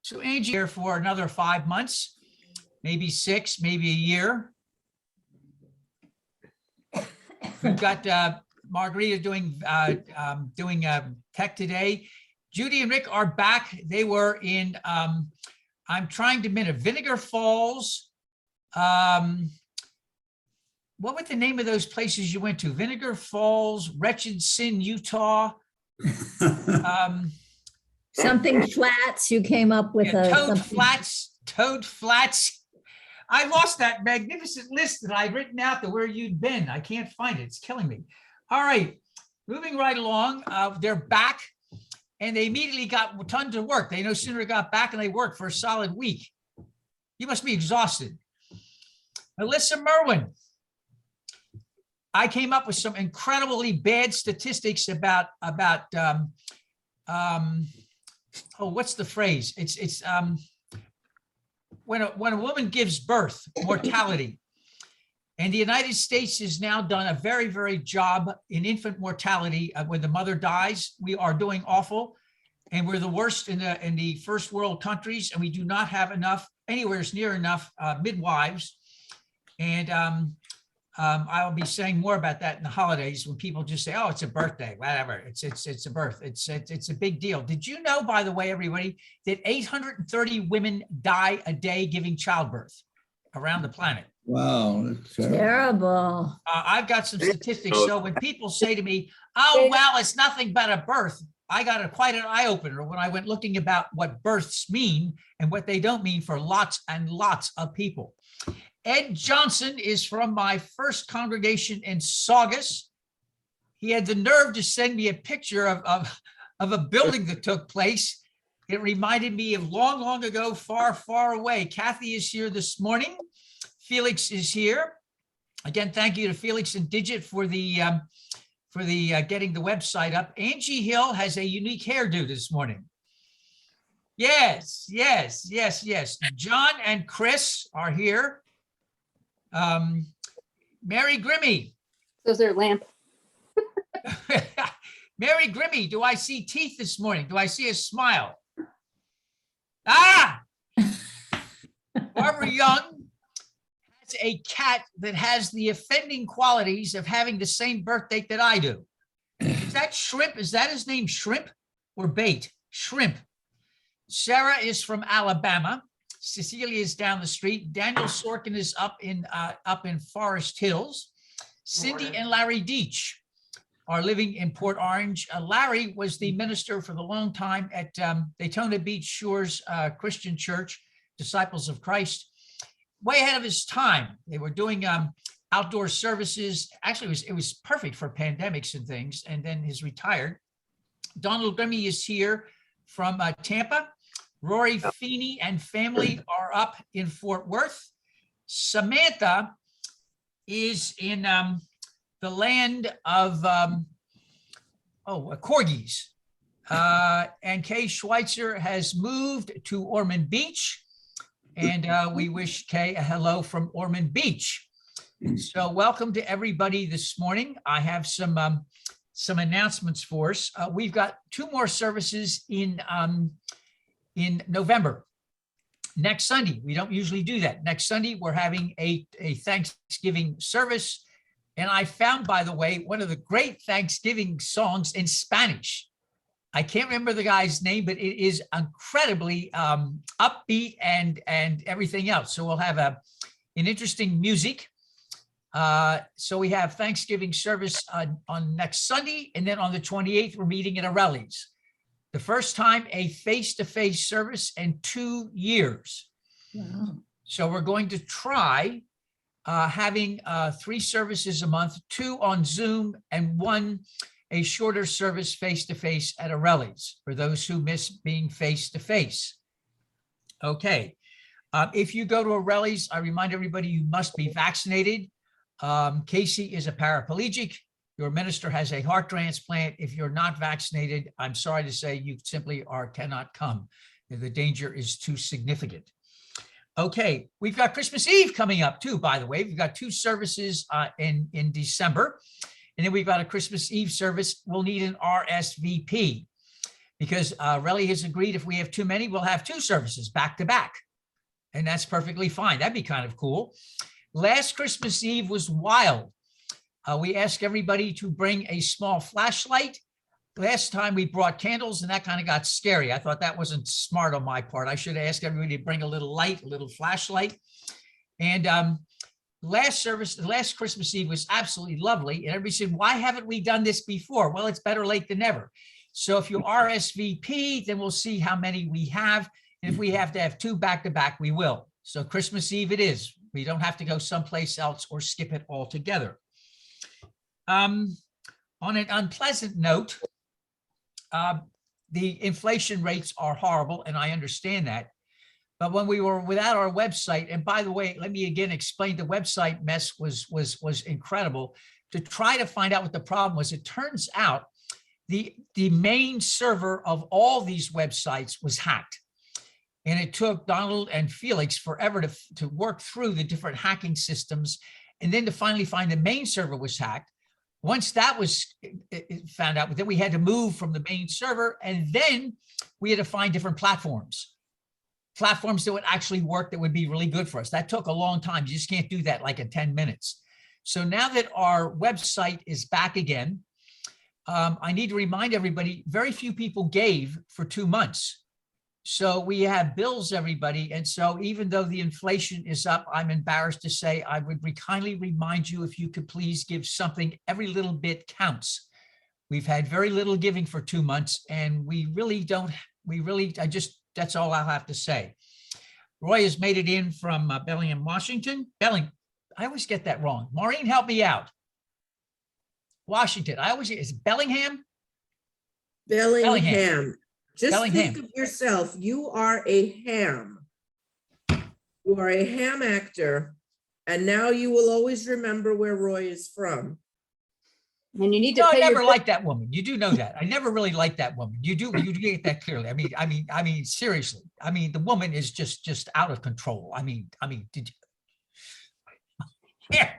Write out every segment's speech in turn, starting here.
So Angie here for another 5 months, maybe 6, maybe a year. We've got Margarita doing tech today. Judy and Rick are back. They were in, I'm trying to minute, Vinegar Falls. What was the name of those places you went to? Vinegar Falls, Wretched Sin, Utah. Something Flats, you came up with Toad Flats. I lost that magnificent list that I'd written out to where you'd been. I can't find it. It's killing me. All right, moving right along. They're back and they immediately got tons of work. They no sooner got back and they worked for a solid week. You must be exhausted. Melissa Merwin. I came up with some incredibly bad statistics about what's the phrase? It's when a woman gives birth, mortality. And the United States has now done a very, very job in infant mortality. When the mother dies, we are doing awful. And we're the worst in the first world countries. And we do not have enough, anywhere near enough midwives. And I'll be saying more about that in the holidays when people just say, oh, it's a birthday, whatever. It's a birth. It's a big deal. Did you know, by the way, everybody, that 830 women die a day giving childbirth around the planet? Wow, that's terrible. I've got some statistics. So when people say to me, oh, well, it's nothing but a birth, I got quite an eye opener when I went looking about what births mean and what they don't mean for lots and lots of people. Ed Johnson is from my first congregation in Saugus. He had the nerve to send me a picture of a building that took place. It reminded me of long, long ago, far, far away. Kathy is here this morning. Felix is here. Again, thank you to Felix and Digit for the getting the website up. Angie Hill has a unique hairdo this morning. Yes, yes, yes, yes. John and Chris are here. Mary Grimmy. Those are lamp. Mary Grimmy, do I see teeth this morning? Do I see a smile? Ah! Barbara Young has a cat that has the offending qualities of having the same birth date that I do. Is that Shrimp? Is that his name, Shrimp or Bait? Shrimp. Sarah is from Alabama. Cecilia is down the street. Daniel Sorkin is up in Forest Hills. Cindy and Larry Deach are living in Port Orange. Larry was the minister for the long time at Daytona Beach Shores Christian Church, Disciples of Christ. Way ahead of his time. They were doing outdoor services. Actually, it was perfect for pandemics and things, and then he's retired. Donald Grimmy is here from Tampa. Rory Feeney and family are up in Fort Worth. Samantha is in the land of corgis. And Kay Schweitzer has moved to Ormond Beach. And we wish Kay a hello from Ormond Beach. So welcome to everybody this morning. I have some announcements for us. We've got 2 more services in November. Next Sunday, we don't usually do that. Next Sunday, we're having a Thanksgiving service. And I found, by the way, one of the great Thanksgiving songs in Spanish. I can't remember the guy's name, but it is incredibly upbeat and everything else. So we'll have an interesting music. So we have Thanksgiving service on next Sunday. And then on the 28th, we're meeting at Arelli's. The first time a face-to-face service in 2 years. Wow. So we're going to try having 3 services a month, 2 on Zoom and 1 a shorter service face-to-face at Arelli's for those who miss being face-to-face. Okay. If you go to Arelli's, I remind everybody you must be vaccinated. Casey is a paraplegic. Your minister has a heart transplant. If you're not vaccinated, I'm sorry to say you simply cannot come. The danger is too significant. Okay, we've got Christmas Eve coming up too, by the way. We've got 2 services in December. And then we've got a Christmas Eve service. We'll need an RSVP. because Relly has agreed if we have too many, we'll have 2 services back to back. And that's perfectly fine. That'd be kind of cool. Last Christmas Eve was wild. We asked everybody to bring a small flashlight. Last time we brought candles and that kind of got scary. I thought that wasn't smart on my part. I should ask everybody to bring a little light, a little flashlight. And last Christmas Eve was absolutely lovely. And everybody said, why haven't we done this before? Well, it's better late than never. So if you RSVP, then we'll see how many we have. And if we have to have 2 back to back, we will. So Christmas Eve it is. We don't have to go someplace else or skip it altogether. On an unpleasant note, the inflation rates are horrible, and I understand that. But when we were without our website, and by the way, let me again explain, the website mess was incredible. To try to find out what the problem was, it turns out the main server of all these websites was hacked. And it took Donald and Felix forever to work through the different hacking systems, and then to finally find the main server was hacked. Once that was found out, then we had to move from the main server, and then we had to find different platforms that would actually work, that would be really good for us. That took a long time. You just can't do that like in 10 minutes. So now that our website is back again, I need to remind everybody, very few people gave for 2 months. So we have bills, everybody. And so even though the inflation is up, I'm embarrassed to say, I would kindly remind you, if you could please give something. Every little bit counts. We've had very little giving for 2 months, and that's all I'll have to say. Roy has made it in from Bellingham, Washington. I always get that wrong. Maureen, help me out. Washington, is it Bellingham? Bellingham. Just Bellingham. think of yourself. You are a ham. You are a ham actor. And now you will always remember where Roy is from. And you need to No, I pay never your liked that woman. You do know that. I never really liked that woman. You get that clearly. I mean, seriously. I mean, the woman is just out of control. I mean, did you? Here.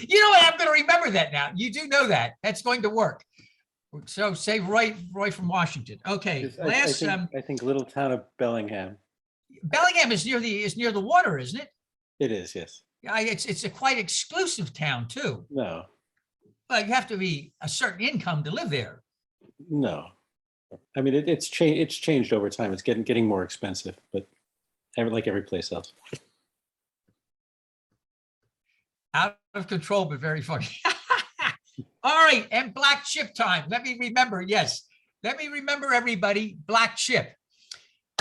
You know what? I'm going to remember that now. You do know that. That's going to work. So say Roy from Washington. Okay. I think little town of Bellingham. Bellingham is near the water, isn't it? It is, yes. Yeah, it's a quite exclusive town too. No, But you have to be a certain income to live there. no. I mean, it's changed over time. It's getting more expensive, but like every place else. Out of control, but very funny. All right, and black chip time. Let me remember, everybody, black chip.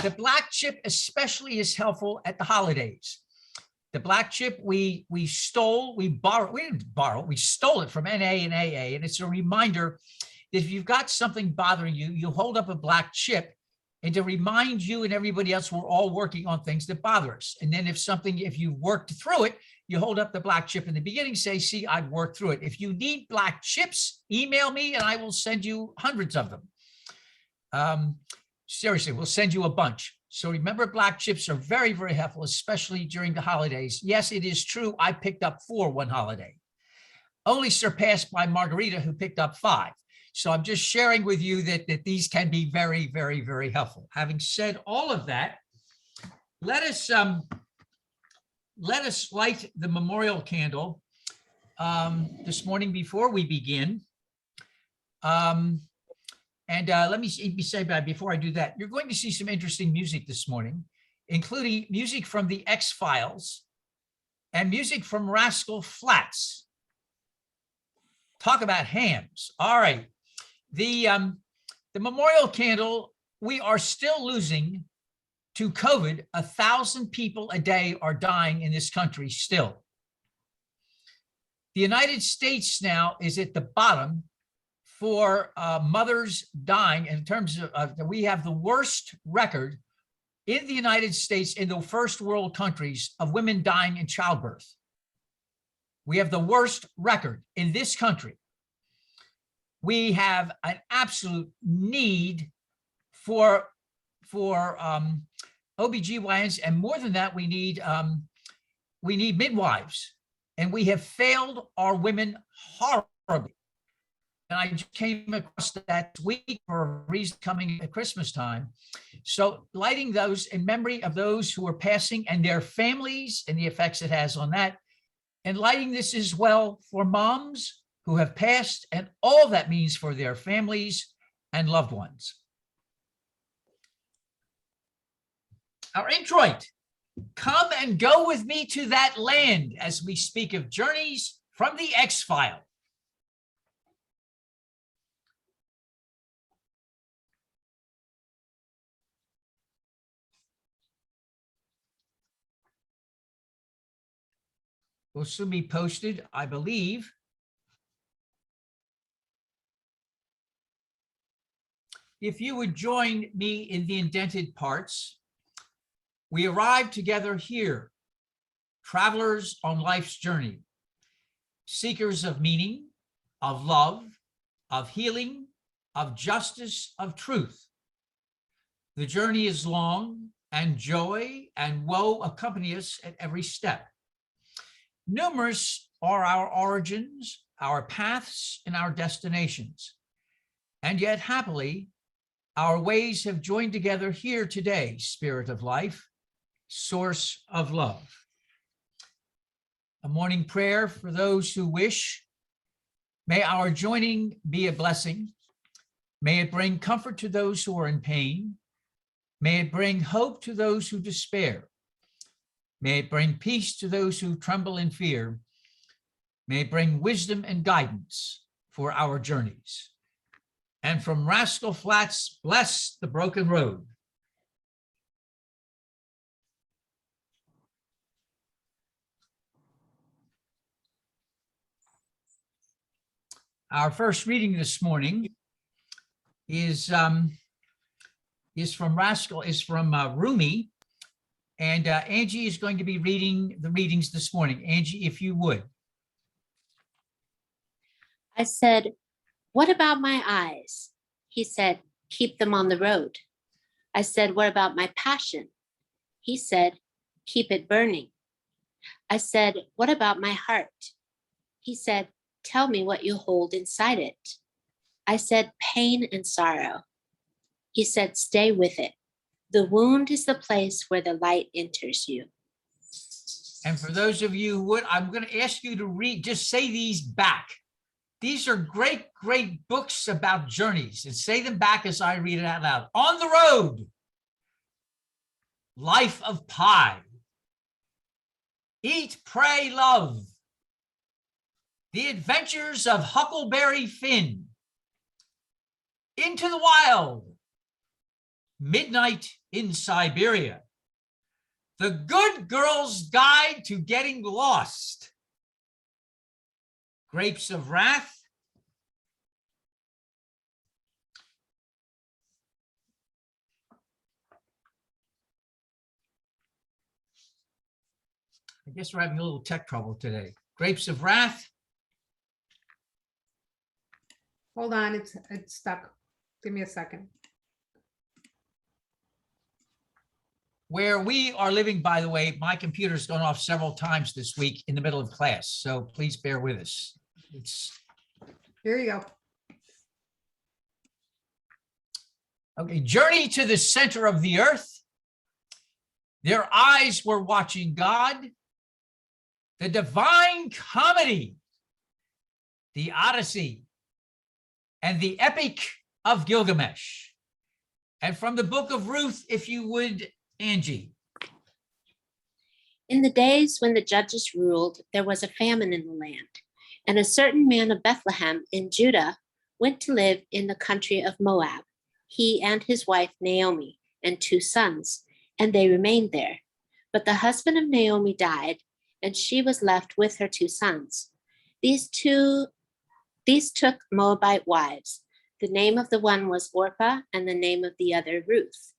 The black chip especially is helpful at the holidays. The black chip we stole it from NA and AA, and it's a reminder that if you've got something bothering you, you hold up a black chip, and to remind you and everybody else we're all working on things that bother us. And then if you've worked through it, you hold up the black chip in the beginning, say, see, I've worked through it. If you need black chips, email me and I will send you hundreds of them. Seriously, we'll send you a bunch. So remember, black chips are very, very helpful, especially during the holidays. Yes, it is true. I picked up 4 one holiday, only surpassed by Margarita, who picked up 5. So I'm just sharing with you that these can be very, very, very helpful. Having said all of that, let us light the memorial candle this morning before we begin. Let me say before I do that, you're going to see some interesting music this morning, including music from the X-Files and music from Rascal Flatts. Talk about hams. All right. The memorial candle, we are still losing to COVID. 1,000 people a day are dying in this country still. The United States now is at the bottom for mothers dying in terms of, we have the worst record in the United States, in the first world countries, of women dying in childbirth. We have the worst record in this country. We have an absolute need for OBGYNs, and more than that, we need midwives, and we have failed our women horribly. And I just came across that week for a reason coming at Christmas time. So lighting those in memory of those who are passing and their families and the effects it has on that. And lighting this as well for moms who have passed and all that means for their families and loved ones. Our introit, come and go with me to that land as we speak of journeys from the X-File. Will soon be posted, I believe. If you would join me in the indented parts, we arrived together here, travelers on life's journey, seekers of meaning, of love, of healing, of justice, of truth. The journey is long, and joy and woe accompany us at every step. Numerous are our origins, our paths, and our destinations. And yet, happily, our ways have joined together here today, Spirit of Life, Source of Love. A morning prayer for those who wish. May our joining be a blessing. May it bring comfort to those who are in pain. May it bring hope to those who despair. May it bring peace to those who tremble in fear. May it bring wisdom and guidance for our journeys. And from Rascal Flats, bless the broken road. Our first reading this morning is from Rascal, is from Rumi. And Angie is going to be reading the readings this morning. Angie, if you would. I said, "What about my eyes?" He said, "Keep them on the road." I said, "What about my passion?" He said, "Keep it burning." I said, "What about my heart?" He said, "Tell me what you hold inside it." I said, "Pain and sorrow." He said, "Stay with it. The wound is the place where the light enters you." And for those of you who would, I'm going to ask you to read, just say these back. These are great, great books about journeys, and say them back as I read it out loud. On the Road, Life of Pi, Eat, Pray, Love, The Adventures of Huckleberry Finn, Into the Wild, Midnight in Siberia, The Good Girl's Guide to Getting Lost, Grapes of Wrath, I guess we're having a little tech trouble today. Grapes of Wrath, Hold on, it's stuck. Give me a second. where we are living, by the way, my computer's gone off several times this week in the middle of class, so please bear with us. Here you go. Okay, Journey to the Center of the Earth. Their Eyes Were Watching God. The Divine Comedy. The Odyssey. And the Epic of Gilgamesh. And from the book of Ruth, if you would, Angie. In the days when the judges ruled, there was a famine in the land, and a certain man of Bethlehem in Judah went to live in the country of Moab, he and his wife Naomi and 2 sons, and they remained there. But the husband of Naomi died, and she was left with her 2 sons. These took Moabite wives. The name of the one was Orpah, and the name of the other Ruth.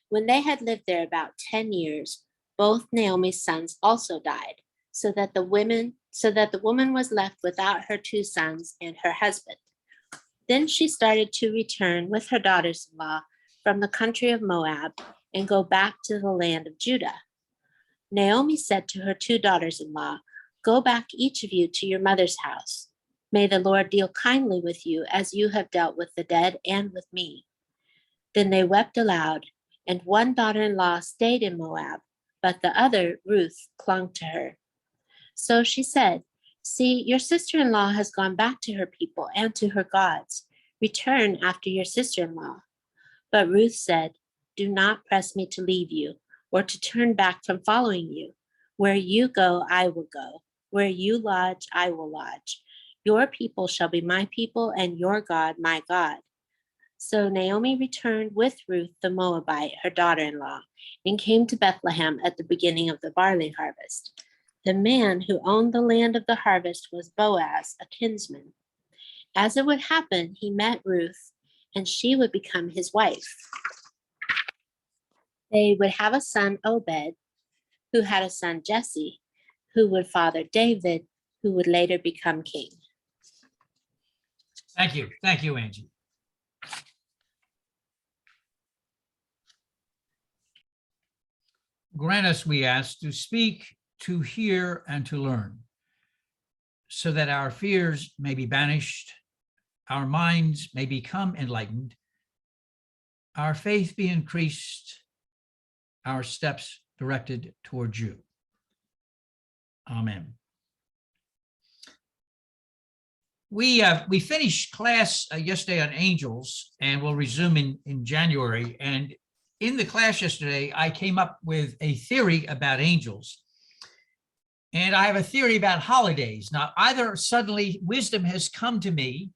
When they had lived there about 10 years, both Naomi's sons also died, so that the woman was left without her 2 sons and her husband. Then she started to return with her daughters-in-law from the country of Moab and go back to the land of Judah. Naomi said to her 2 daughters-in-law, "Go back, each of you, to your mother's house." May the Lord deal kindly with you as you have dealt with the dead and with me. Then they wept aloud, and one daughter-in-law stayed in Moab, but the other, Ruth, clung to her. So she said, see, your sister-in-law has gone back to her people and to her gods. Return after your sister-in-law. But Ruth said, do not press me to leave you or to turn back from following you. Where you go, I will go. Where you lodge, I will lodge. Your people shall be my people, and your God, my God. So Naomi returned with Ruth the Moabite, her daughter-in-law, and came to Bethlehem at the beginning of the barley harvest. The man who owned the land of the harvest was Boaz, a kinsman. As it would happen, he met Ruth, and she would become his wife. They would have a son, Obed, who had a son, Jesse, who would father David, who would later become king. Thank you. Thank you, Angie. Grant us, we ask, to speak, to hear, and to learn, so that our fears may be banished, our minds may become enlightened, our faith be increased, our steps directed towards you. Amen. We finished class yesterday on angels, and we'll resume in January. And in the class yesterday, I came up with a theory about angels. And I have a theory about holidays. Now, either suddenly wisdom has come to me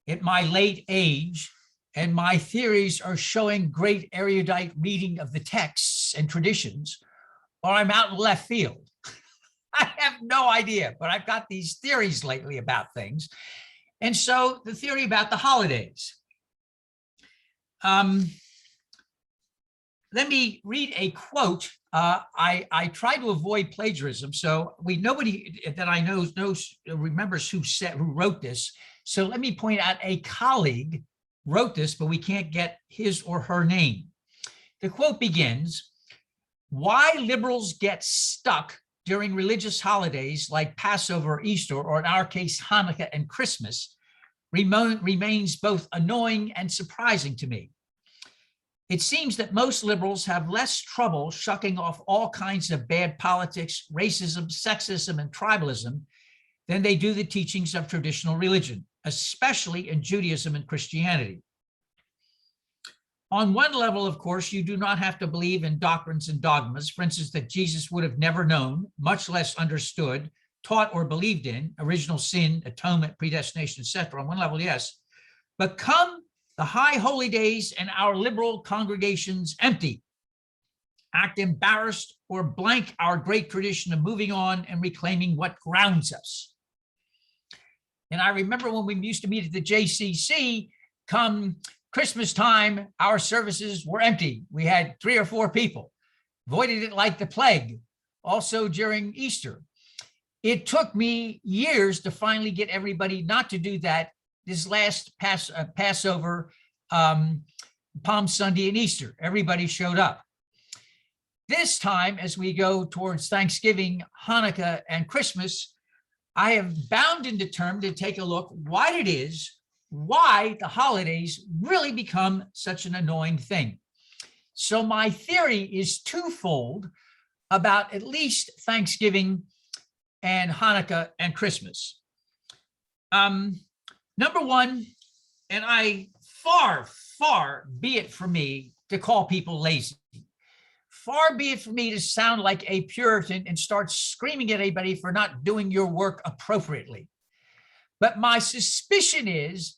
at my late age, and my theories are showing great erudite reading of the texts and traditions, or I'm out in left field. I have no idea, but I've got these theories lately about things. And so the theory about the holidays. Let me read a quote. I try to avoid plagiarism, so nobody that I know remembers who wrote this. So let me point out a colleague wrote this, but we can't get his or her name. The quote begins, "Why liberals get stuck during religious holidays like Passover, Easter, or in our case, Hanukkah and Christmas, remains both annoying and surprising to me. It seems that most liberals have less trouble shucking off all kinds of bad politics, racism, sexism, and tribalism than they do the teachings of traditional religion, especially in Judaism and Christianity. On one level, of course, you do not have to believe in doctrines and dogmas, for instance, that Jesus would have never known, much less understood, taught, or believed in, original sin, atonement, predestination, etc. On one level, yes. But come the high holy days and our liberal congregations empty, act embarrassed, or blank our great tradition of moving on and reclaiming what grounds us. And I remember when we used to meet at the JCC, come Christmas time, our services were empty. We had 3 or 4 people, avoided it like the plague. Also during Easter. It took me years to finally get everybody not to do that. This last Passover, Palm Sunday and Easter, everybody showed up. This time, as we go towards Thanksgiving, Hanukkah, and Christmas, I have bound and determined to take a look why the holidays really become such an annoying thing. So my theory is twofold about at least Thanksgiving and Hanukkah and Christmas. Number one, and far be it for me to call people lazy. Far be it for me to sound like a Puritan and start screaming at anybody for not doing your work appropriately. But my suspicion is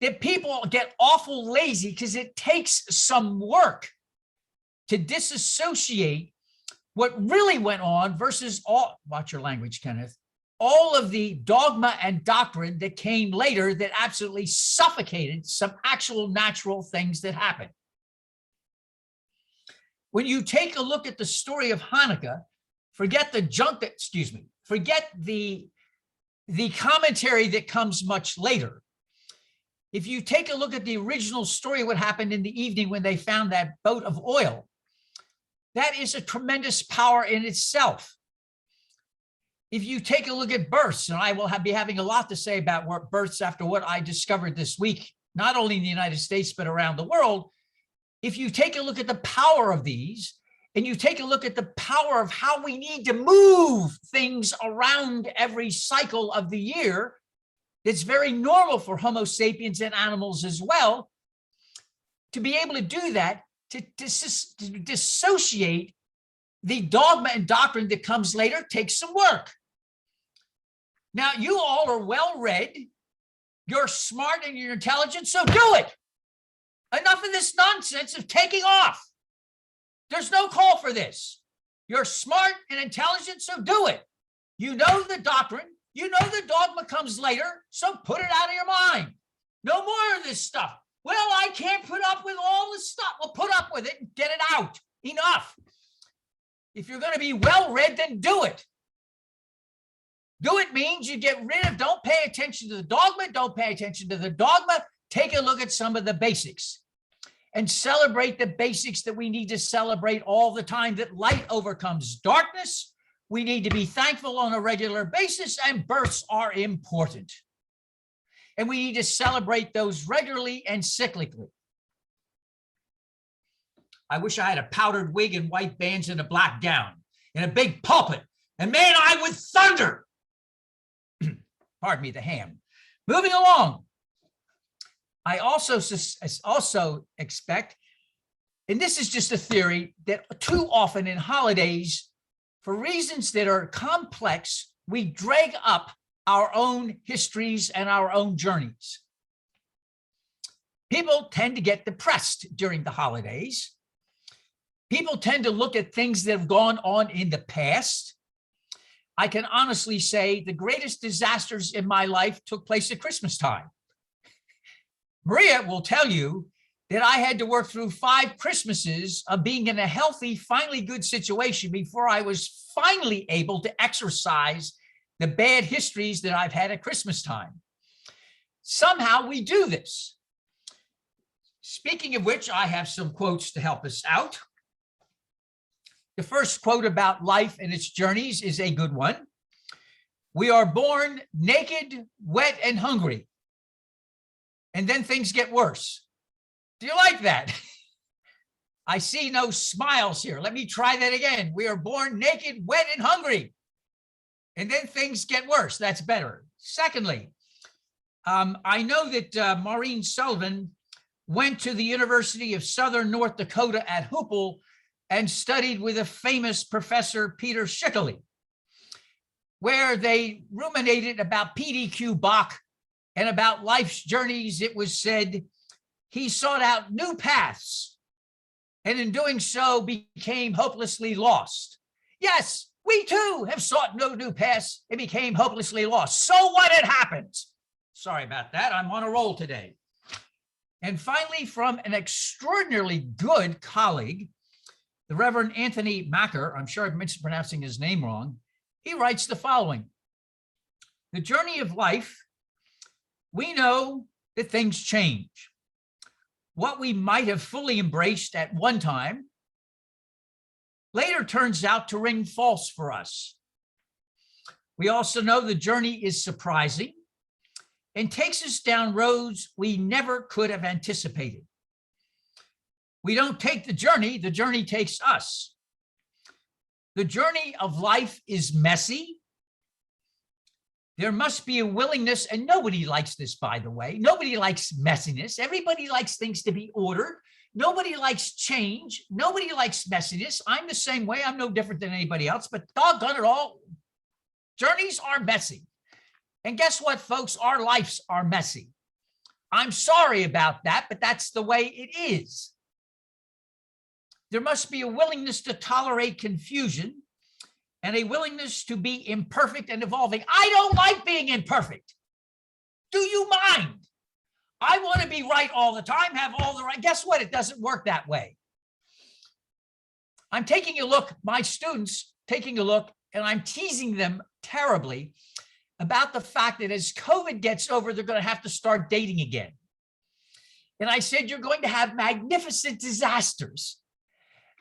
that people get awful lazy because it takes some work to disassociate what really went on versus watch your language, Kenneth, all of the dogma and doctrine that came later that absolutely suffocated some actual natural things that happened. When you take a look at the story of Hanukkah, forget the commentary that comes much later. If you take a look at the original story, what happened in the evening when they found that boat of oil, that is a tremendous power in itself. If you take a look at births, and I will be having a lot to say about births after what I discovered this week, not only in the United States, but around the world. If you take a look at the power of these, and you take a look at the power of how we need to move things around every cycle of the year, it's very normal for Homo sapiens and animals as well to be able to do that, to dissociate the dogma and doctrine that comes later takes some work. Now, you all are well-read, you're smart and you're intelligent, so do it. Enough of this nonsense of taking off. There's no call for this. You're smart and intelligent, so do it. You know the doctrine, you know the dogma comes later, so put it out of your mind. No more of this stuff. Well, I can't put up with all this stuff. Well, put up with it and get it out. Enough. If you're going to be well-read, then do it. Do it means you get rid of, don't pay attention to the dogma, don't pay attention to the dogma. Take a look at some of the basics and celebrate the basics that we need to celebrate all the time, that light overcomes darkness. We need to be thankful on a regular basis, and births are important. And we need to celebrate those regularly and cyclically. I wish I had a powdered wig and white bands and a black gown and a big pulpit, and man, I would thunder. Pardon me, the ham. Moving along. I also expect, and this is just a theory, that too often in holidays, for reasons that are complex, we drag up our own histories and our own journeys. People tend to get depressed during the holidays. People tend to look at things that have gone on in the past. I can honestly say the greatest disasters in my life took place at Christmas time. Maria will tell you that I had to work through 5 Christmases of being in a healthy, finally good situation before I was finally able to exorcise the bad histories that I've had at Christmas time. Somehow we do this. Speaking of which, I have some quotes to help us out. The first quote about life and its journeys is a good one. We are born naked, wet, and hungry, and then things get worse. Do you like that? I see no smiles here. Let me try that again. We are born naked, wet, and hungry, and then things get worse. That's better. Secondly, I know that Maureen Sullivan went to the University of Southern North Dakota at Hoople and studied with a famous professor, Peter Schickley, where they ruminated about PDQ Bach and about life's journeys. It was said he sought out new paths, and in doing so became hopelessly lost. Yes, we too have sought no new paths and became hopelessly lost. So what had happened? Sorry about that. I'm on a roll today. And finally, from an extraordinarily good colleague, the Reverend Anthony Macker, I'm sure I'm mispronouncing his name wrong, he writes the following. The journey of life, we know that things change. What we might have fully embraced at one time later turns out to ring false for us. We also know the journey is surprising and takes us down roads we never could have anticipated. We don't take the journey takes us. The journey of life is messy. There must be a willingness, and nobody likes this, by the way. Nobody likes messiness. Everybody likes things to be ordered. Nobody likes change. Nobody likes messiness. I'm the same way. I'm no different than anybody else, but doggone it all, journeys are messy. And guess what, folks? Our lives are messy. I'm sorry about that, but that's the way it is. There must be a willingness to tolerate confusion and a willingness to be imperfect and evolving. I don't like being imperfect. Do you mind? I want to be right all the time, have all the right. Guess what? It doesn't work that way. I'm taking a look, my students taking a look, and I'm teasing them terribly about the fact that as COVID gets over, they're going to have to start dating again. And I said, you're going to have magnificent disasters.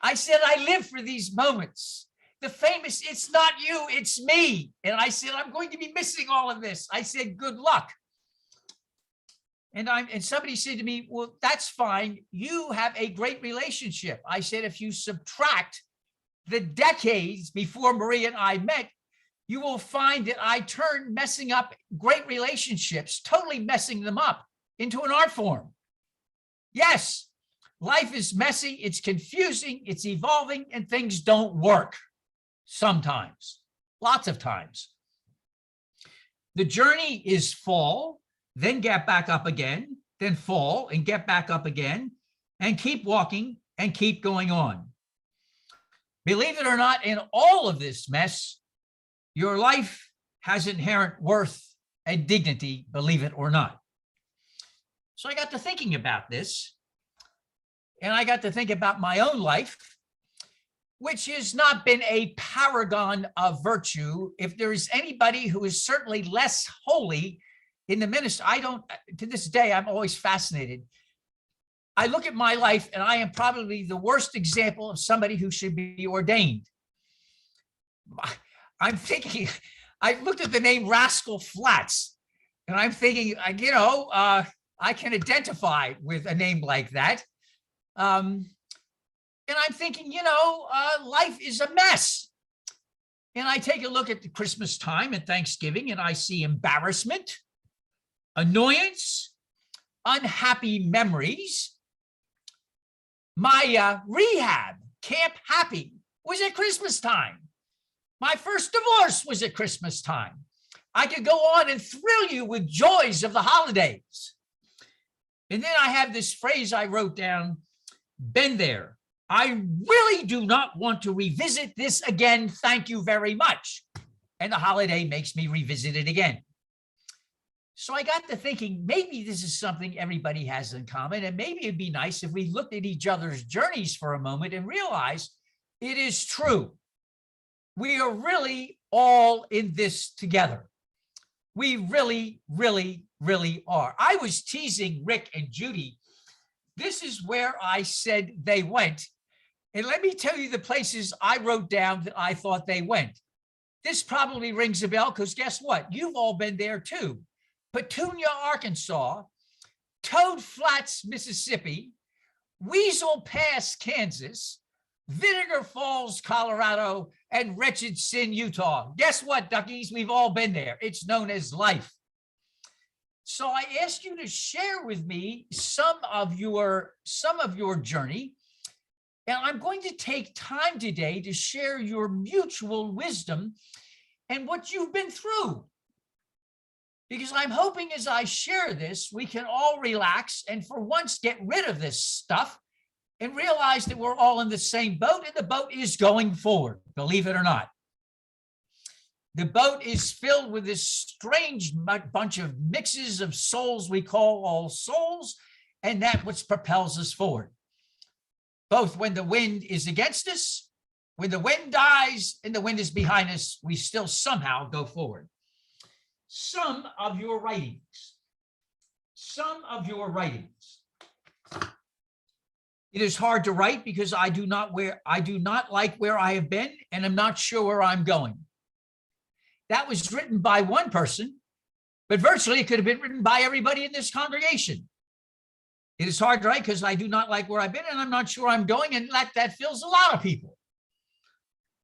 I said, I live for these moments. the famous, "It's not you, it's me." And I said, "I'm going to be missing all of this." I said, "Good luck." And somebody said to me, "Well, that's fine. You have a great relationship." I said, "If you subtract the decades before Maria and I met, you will find that I turned messing up great relationships, totally messing them up, into an art form." Yes, life is messy, it's confusing, it's evolving, and things don't work sometimes, lots of times. The journey is fall, then get back up again, then fall and get back up again, and keep walking and keep going on. Believe it or not, in all of this mess, your life has inherent worth and dignity, believe it or not. So I got to thinking about this, and I got to think about my own life, which has not been a paragon of virtue. If there is anybody who is certainly less holy in the ministry, to this day, I'm always fascinated. I look at my life and I am probably the worst example of somebody who should be ordained. I'm thinking, I looked at the name Rascal Flats, and I'm thinking, I can identify with a name like that. And I'm thinking, life is a mess. And I take a look at the Christmas time and Thanksgiving, and I see embarrassment, annoyance, unhappy memories. My rehab, Camp Happy, was at Christmas time. My first divorce was at Christmas time. I could go on and thrill you with joys of the holidays. And then I have this phrase I wrote down, "Been there. I really do not want to revisit this again. Thank you very much." And the holiday makes me revisit it again. So I got to thinking, maybe this is something everybody has in common, and maybe it'd be nice if we looked at each other's journeys for a moment and realized it is true. We are really all in this together. We really, really, really are. I was teasing Rick and Judy. This is where I said they went. And let me tell you the places I wrote down that I thought they went. This probably rings a bell because guess what? You've all been there too. Petunia, Arkansas, Toad Flats, Mississippi, Weasel Pass, Kansas, Vinegar Falls, Colorado, and Wretched Sin, Utah. Guess what, duckies? We've all been there. It's known as life. So I ask you to share with me some of your journey. And I'm going to take time today to share your mutual wisdom and what you've been through. Because I'm hoping as I share this, we can all relax and for once get rid of this stuff and realize that we're all in the same boat, and the boat is going forward, believe it or not. The boat is filled with this strange bunch of mixes of souls we call all souls, and that's what propels us forward. Both when the wind is against us, when the wind dies and the wind is behind us, we still somehow go forward. Some of your writings. It is hard to write because I do not like where I have been, and I'm not sure where I'm going. That was written by one person, but virtually it could have been written by everybody in this congregation. It is hard to write because I do not like where I've been, and I'm not sure I'm going, and that fills a lot of people.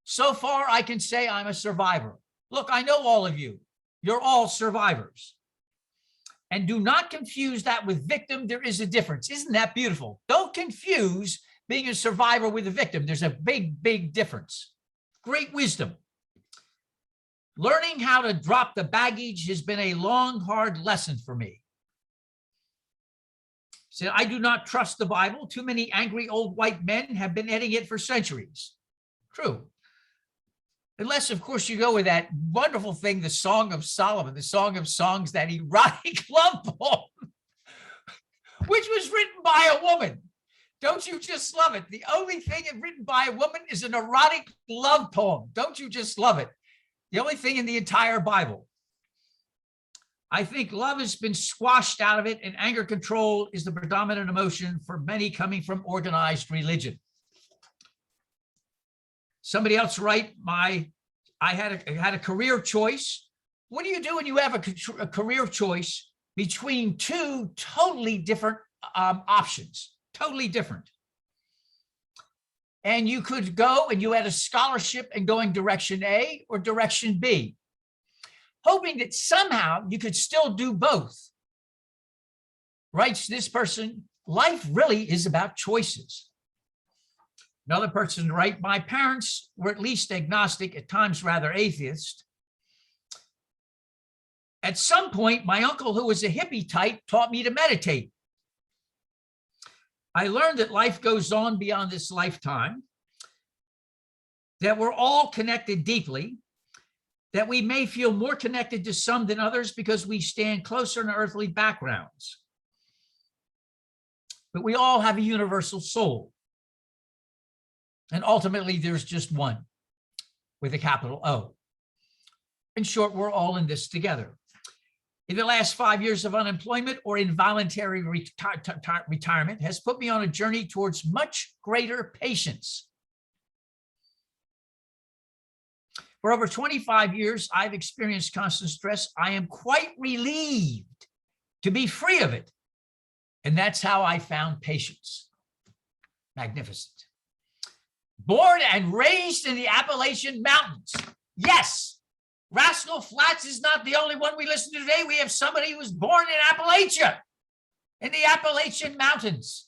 So far, I can say I'm a survivor. Look, I know all of you. You're all survivors. And do not confuse that with victim. There is a difference. Isn't that beautiful? Don't confuse being a survivor with a victim. There's a big, big difference. Great wisdom. Learning how to drop the baggage has been a long, hard lesson for me. So I do not trust the Bible. Too many angry old white men have been editing it for centuries. True. Unless, of course, you go with that wonderful thing, the Song of Solomon, the Song of Songs, that erotic love poem, which was written by a woman. Don't you just love it? The only thing written by a woman is an erotic love poem. Don't you just love it? The only thing in the entire Bible. I think love has been squashed out of it, and anger control is the predominant emotion for many coming from organized religion. Somebody else write, I had a career choice. What do you do when you have a career choice between two totally different options? Totally different. And you could go and you had a scholarship and going direction A or direction B, hoping that somehow you could still do both. Writes this person, life really is about choices. Another person write, my parents were at least agnostic, at times rather atheist. At some point, my uncle, who was a hippie type, taught me to meditate. I learned that life goes on beyond this lifetime, that we're all connected deeply, that we may feel more connected to some than others because we stand closer in earthly backgrounds. But we all have a universal soul. And ultimately, there's just one with a capital O. In short, we're all in this together. In the last 5 years of unemployment or involuntary retirement has put me on a journey towards much greater patience. For over 25 years, I've experienced constant stress. I am quite relieved to be free of it. And that's how I found patience. Magnificent. Born and raised in the Appalachian Mountains. Yes, Rascal Flats is not the only one we listen to today. We have somebody who was born in Appalachia, in the Appalachian Mountains.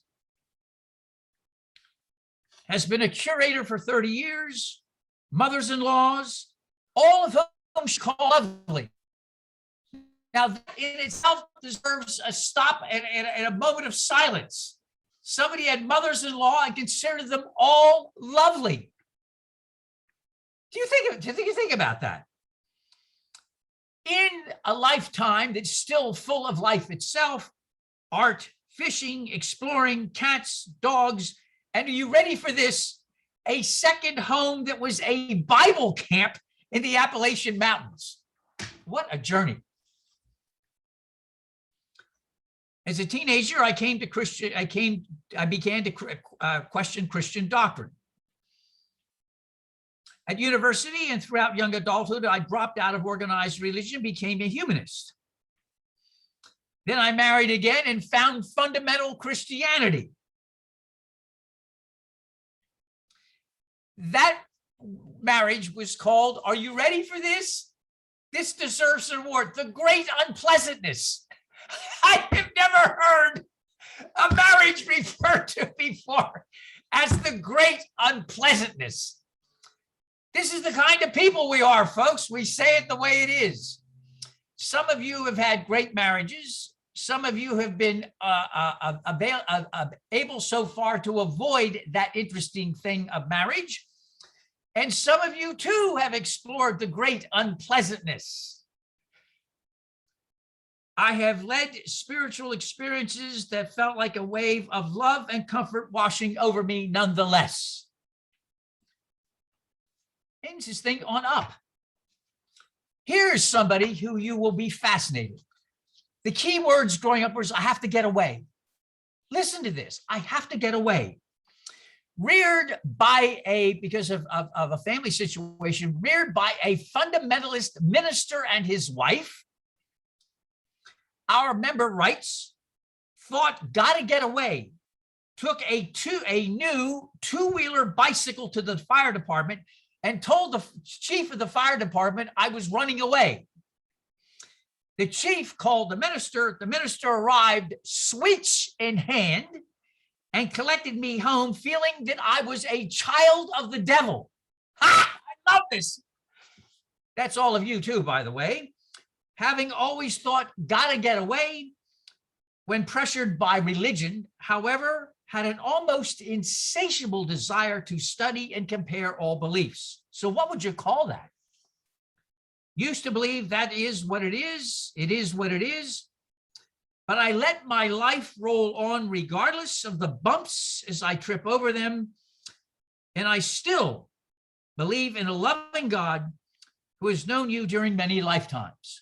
Has been a curator for 30 years, mothers-in-laws, all of whom she called lovely. Now, that in itself deserves a stop and a moment of silence. Somebody had mothers-in-law and considered them all lovely. Do you think about that? In a lifetime that's still full of life itself, art, fishing, exploring, cats, dogs, and are you ready for this? A second home that was a Bible camp in the Appalachian Mountains. What a journey. As a teenager, I began to question Christian doctrine. At university and throughout young adulthood, I dropped out of organized religion, became a humanist. Then I married again and found fundamental Christianity. That marriage was called, are you ready for this? This deserves an award, the great unpleasantness. I have never heard a marriage referred to before as the great unpleasantness. This is the kind of people we are, folks. We say it the way it is. Some of you have had great marriages. Some of you have been able so far to avoid that interesting thing of marriage. And some of you too have explored the great unpleasantness. I have led spiritual experiences that felt like a wave of love and comfort washing over me nonetheless. Ends his thing on up. Here's somebody who you will be fascinated. The key words growing up was, I have to get away. Listen to this, I have to get away. Reared by because of a family situation, reared by a fundamentalist minister and his wife. Our member writes, thought, gotta get away. Took a new two-wheeler bicycle to the fire department and told the chief of the fire department I was running away. The chief called the minister. The minister arrived, switch in hand, and collected me home, feeling that I was a child of the devil. Ha! I love this. That's all of you too, by the way. Having always thought, gotta get away, when pressured by religion, however, had an almost insatiable desire to study and compare all beliefs. So what would you call that? Used to believe that is what it is what it is. But I let my life roll on regardless of the bumps as I trip over them. And I still believe in a loving God who has known you during many lifetimes.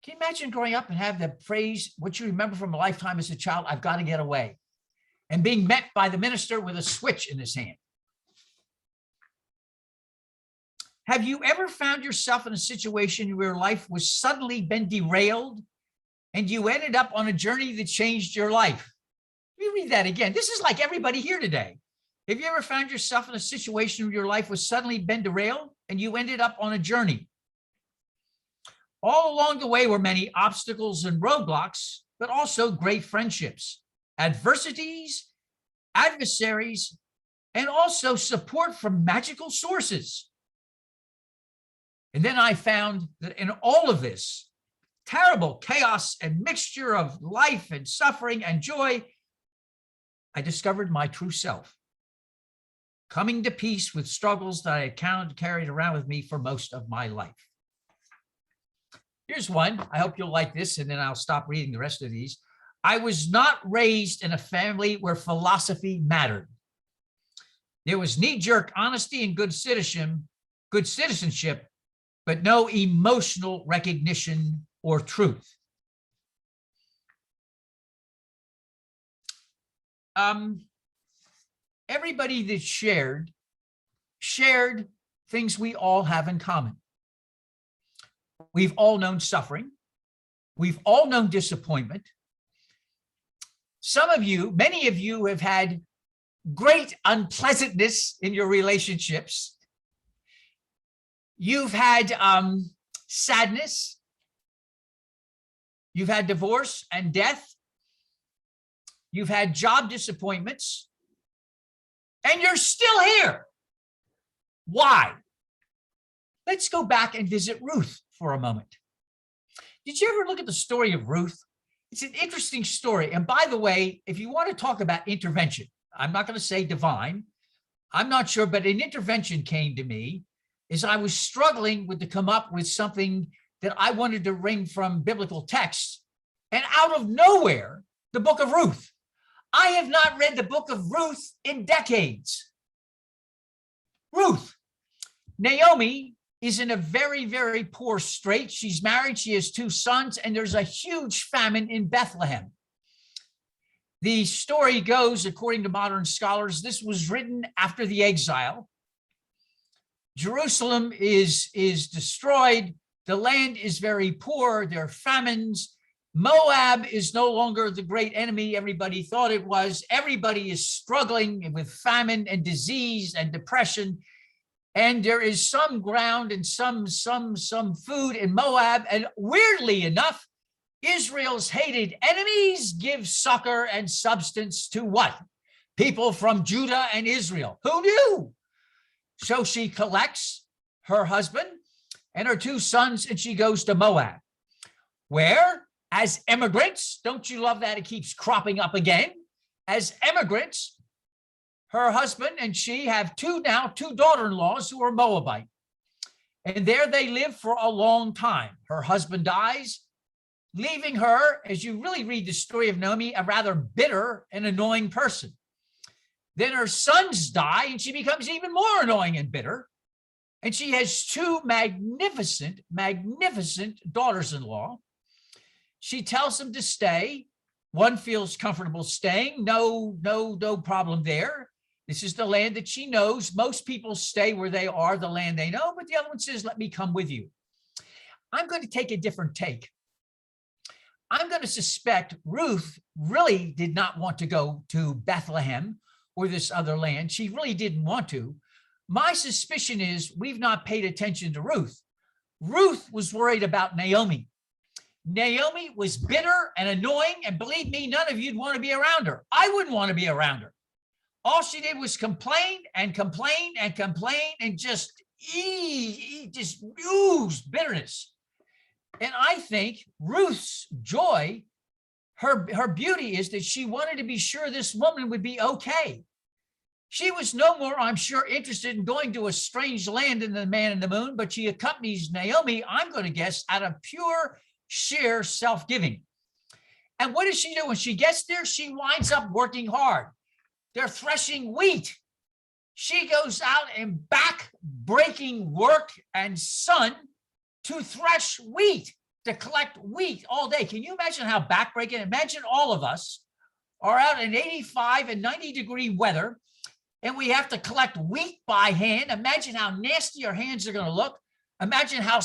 Can you imagine growing up and have the phrase, what you remember from a lifetime as a child, I've got to get away, and being met by the minister with a switch in his hand? Have you ever found yourself in a situation where your life was suddenly been derailed and you ended up on a journey that changed your life? Let me read that again. This is like everybody here today. Have you ever found yourself in a situation where your life was suddenly been derailed and you ended up on a journey? All along the way were many obstacles and roadblocks, but also great friendships, adversities, adversaries, and also support from magical sources. And then I found that in all of this terrible chaos and mixture of life and suffering and joy, I discovered my true self, coming to peace with struggles that I had carried around with me for most of my life. Here's one. I hope you'll like this, and then I'll stop reading the rest of these. I was not raised in a family where philosophy mattered. There was knee-jerk honesty and good citizenship, but no emotional recognition or truth. Everybody that shared things we all have in common. We've all known suffering. We've all known disappointment. Some of you, many of you have had great unpleasantness in your relationships. You've had sadness. You've had divorce and death. You've had job disappointments. And you're still here. Why? Let's go back and visit Ruth for a moment. Did you ever look at the story of Ruth? It's an interesting story. And by the way, if you want to talk about intervention, I'm not going to say divine. I'm not sure, but an intervention came to me as I was struggling to come up with something that I wanted to wring from biblical texts. And out of nowhere, the book of Ruth. I have not read the book of Ruth in decades. Ruth. Naomi is in a very, very poor strait. She's married, she has 2 sons, and there's a huge famine in Bethlehem. The story goes, according to modern scholars, this was written after the exile. Jerusalem is destroyed. The land is very poor. There are famines. Moab is no longer the great enemy everybody thought it was. Everybody is struggling with famine and disease and depression. And there is some ground and some food in Moab. And weirdly enough, Israel's hated enemies give succor and substance to what? People from Judah and Israel. Who knew? So she collects her husband and her 2 sons, and she goes to Moab, where, as immigrants, don't you love that it keeps cropping up again? As immigrants, her husband and she have 2 daughter-in-laws who are Moabite. And there they live for a long time. Her husband dies, leaving her, as you really read the story of Naomi, a rather bitter and annoying person. Then her sons die, and she becomes even more annoying and bitter. And she has 2 magnificent daughters-in-law. She tells them to stay. One feels comfortable staying. No problem there. This is the land that she knows. Most people stay where they are, the land they know, but the other one says, let me come with you. I'm going to take a different take. I'm going to suspect Ruth really did not want to go to Bethlehem or this other land. She really didn't want to. My suspicion is we've not paid attention to Ruth. Ruth was worried about Naomi. Naomi was bitter and annoying, and believe me, none of you'd want to be around her. I wouldn't want to be around her. All she did was complain and complain and complain and just oozed bitterness. And I think Ruth's joy, her beauty is that she wanted to be sure this woman would be okay. She was no more, I'm sure, interested in going to a strange land than the man in the moon, but she accompanies Naomi, I'm going to guess, out of pure, sheer self-giving. And what does she do? When she gets there, she winds up working hard. They're threshing wheat. She goes out in back-breaking work and sun to thresh wheat, to collect wheat all day. Can you imagine how backbreaking? Imagine all of us are out in 85 and 90 degree weather, and we have to collect wheat by hand. Imagine how nasty your hands are going to look. Imagine how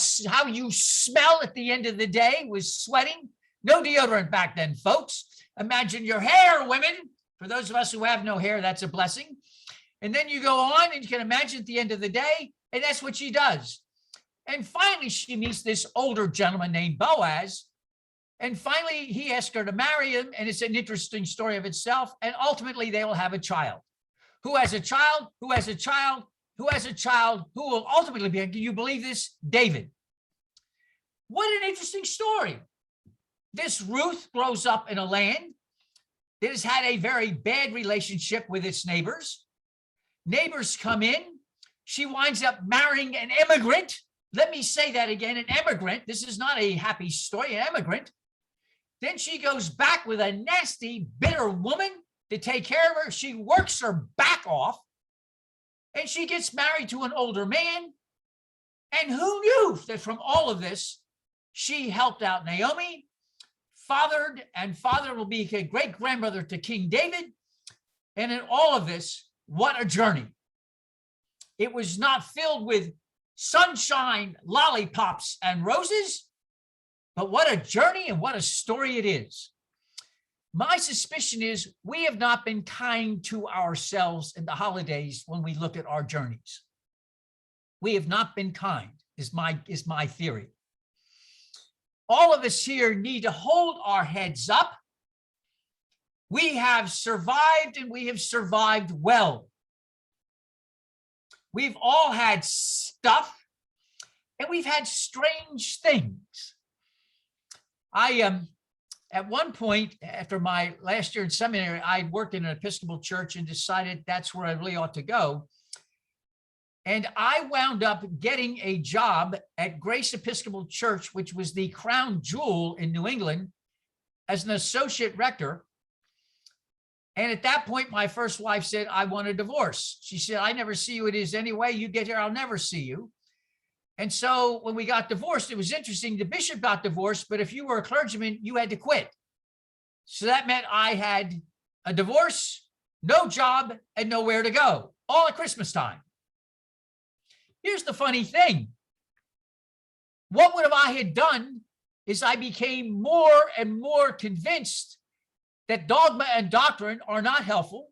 you smell at the end of the day with sweating. No deodorant back then, folks. Imagine your hair, women. For those of us who have no hair, that's a blessing. And then you go on and you can imagine at the end of the day, and that's what she does. And finally, she meets this older gentleman named Boaz. And finally, he asks her to marry him. And it's an interesting story of itself. And ultimately, they will have a child. Who has a child? Who has a child? Who has a child? Who will ultimately be, can you believe this? David. What an interesting story. This Ruth grows up in a land that has had a very bad relationship with its neighbors. Neighbors come in. She winds up marrying an immigrant. Let me say that again, an immigrant. This is not a happy story, an immigrant. Then she goes back with a nasty, bitter woman to take care of her. She works her back off, and she gets married to an older man. And who knew that from all of this, she helped out Naomi, fathered, and father will be a great-grandmother to King David. And in all of this, what a journey. It was not filled with sunshine, lollipops, and roses, but what a journey and what a story it is. My suspicion is we have not been kind to ourselves in the holidays when we look at our journeys. We have not been kind, is my theory. All of us here need to hold our heads up. We have survived, and we have survived well. We've all had stuff, and we've had strange things. At one point, after my last year in seminary, I worked in an Episcopal church and decided that's where I really ought to go. And I wound up getting a job at Grace Episcopal Church, which was the crown jewel in New England, as an associate rector. And at that point, my first wife said, I want a divorce. She said, I never see you. It is anyway. You get here, I'll never see you. And so when we got divorced, it was interesting. The bishop got divorced, but if you were a clergyman, you had to quit. So that meant I had a divorce, no job, and nowhere to go, all at Christmas time. Here's the funny thing. What would have I had done is I became more and more convinced that dogma and doctrine are not helpful,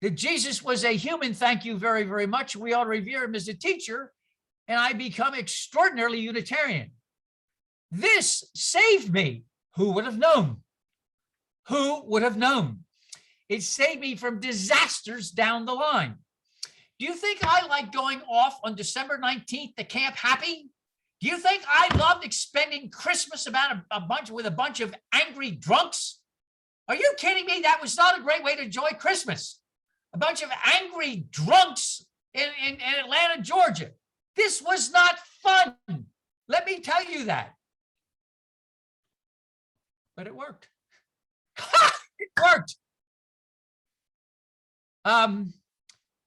that Jesus was a human, thank you very, very much. We ought to revere him as a teacher, and I become extraordinarily Unitarian. This saved me. Who would have known? Who would have known? It saved me from disasters down the line. Do you think I like going off on December 19th to Camp Happy? Do you think I loved expending Christmas with a bunch of angry drunks? Are you kidding me? That was not a great way to enjoy Christmas. A bunch of angry drunks in Atlanta, Georgia. This was not fun. Let me tell you that. But it worked. It worked.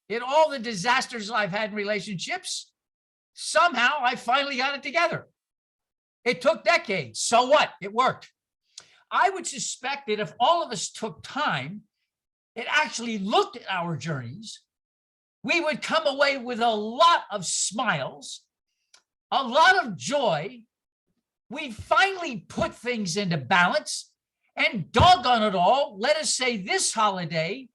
In all the disasters I've had in relationships, somehow I finally got it together. It took decades. So what? It worked. I would suspect that if all of us took time and actually looked at our journeys, we would come away with a lot of smiles, a lot of joy. We'd finally put things into balance, and doggone it all, let us say this holiday,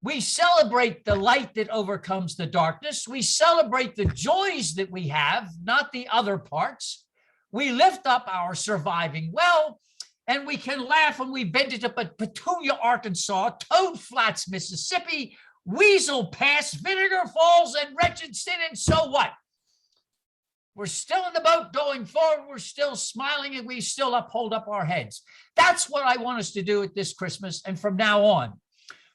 we celebrate the light that overcomes the darkness. We celebrate the joys that we have, not the other parts. We lift up our surviving well, and we can laugh when we've been to Petunia, Arkansas, Toad Flats, Mississippi, Weasel Pass, Vinegar Falls, and Richardson, and so what? We're still in the boat going forward. We're still smiling, and we still hold up our heads. That's what I want us to do at this Christmas and from now on.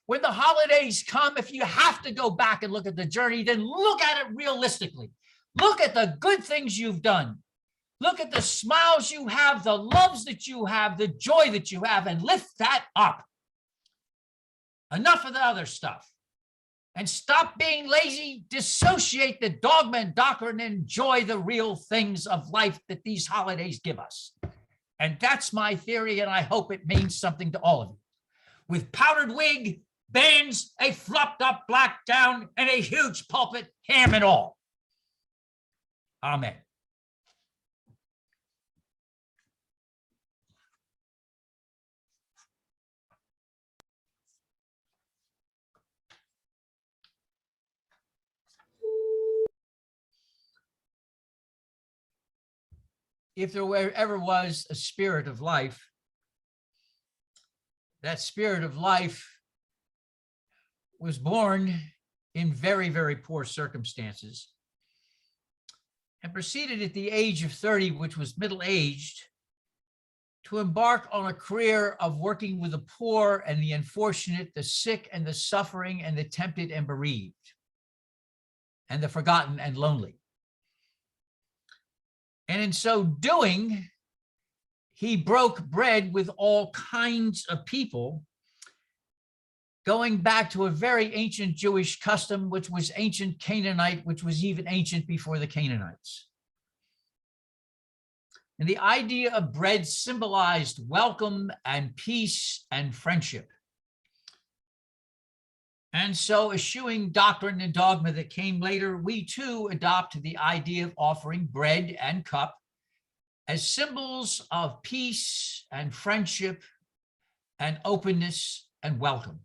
When the holidays come, if you have to go back and look at the journey, then look at it realistically. Look at the good things you've done. Look at the smiles you have, the loves that you have, the joy that you have, and lift that up. Enough of the other stuff. And stop being lazy, dissociate the dogma and doctrine, and enjoy the real things of life that these holidays give us. And that's my theory, and I hope it means something to all of you. With powdered wig, bands, a flopped up black gown, and a huge pulpit, ham and all. Amen. If there ever was a spirit of life, that spirit of life was born in very, very poor circumstances and proceeded at the age of 30, which was middle-aged, to embark on a career of working with the poor and the unfortunate, the sick and the suffering and the tempted and bereaved, and the forgotten and lonely. And in so doing, he broke bread with all kinds of people, going back to a very ancient Jewish custom, which was ancient Canaanite, which was even ancient before the Canaanites. And the idea of bread symbolized welcome and peace and friendship. And so, eschewing doctrine and dogma that came later, we too adopt the idea of offering bread and cup as symbols of peace and friendship and openness and welcome.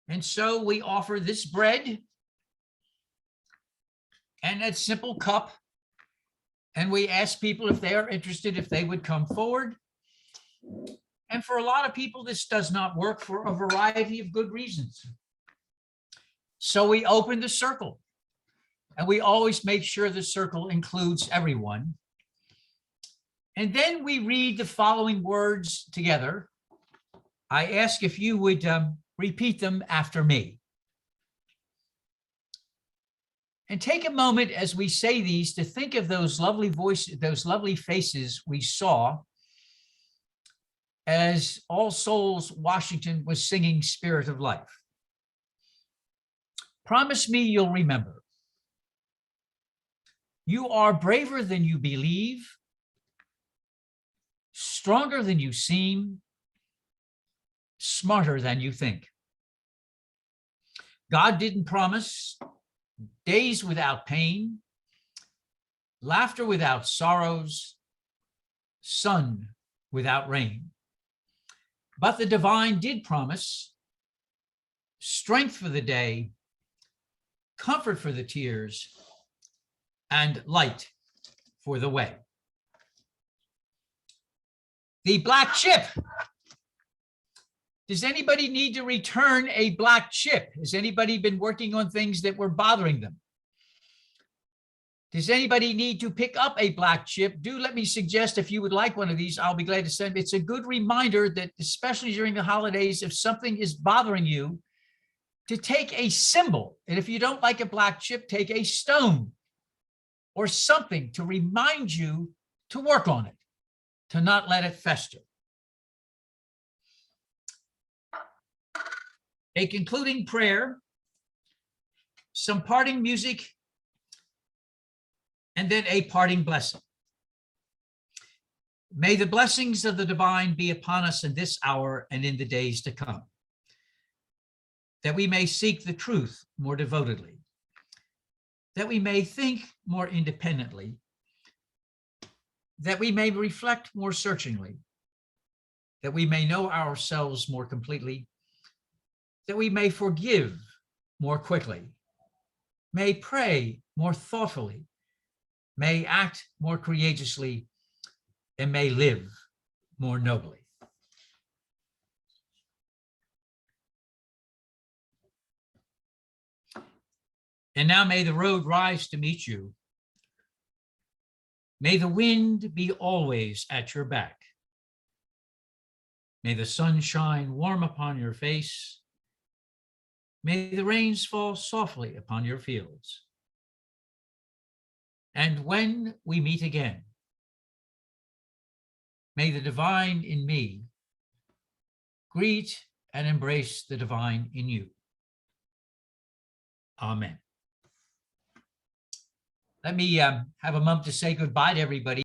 And so we offer this bread and that simple cup, and we ask people if they are interested, if they would come forward. And for a lot of people, this does not work for a variety of good reasons. So we open the circle, and we always make sure the circle includes everyone. And then we read the following words together. I ask if you would repeat them after me. And take a moment as we say these to think of those lovely voices, those lovely faces we saw as All Souls Washington was singing Spirit of Life. Promise me you'll remember. You are braver than you believe, stronger than you seem, smarter than you think. God didn't promise days without pain, laughter without sorrows, sun without rain. But the divine did promise strength for the day, comfort for the tears, and light for the way. The black chip. Does anybody need to return a black chip? Has anybody been working on things that were bothering them? Does anybody need to pick up a black chip? Do let me suggest, if you would like one of these, I'll be glad to send. It's a good reminder that, especially during the holidays, if something is bothering you, to take a symbol. And if you don't like a black chip, take a stone or something to remind you to work on it, to not let it fester. A concluding prayer, some parting music, and then a parting blessing. May the blessings of the divine be upon us in this hour and in the days to come, that we may seek the truth more devotedly, that we may think more independently, that we may reflect more searchingly, that we may know ourselves more completely, that we may forgive more quickly, may pray more thoughtfully, may act more courageously, and may live more nobly. And now may the road rise to meet you. May the wind be always at your back. May the sun shine warm upon your face. May the rains fall softly upon your fields. And when we meet again, may the divine in me greet and embrace the divine in you. Amen. Let me have a moment to say goodbye to everybody.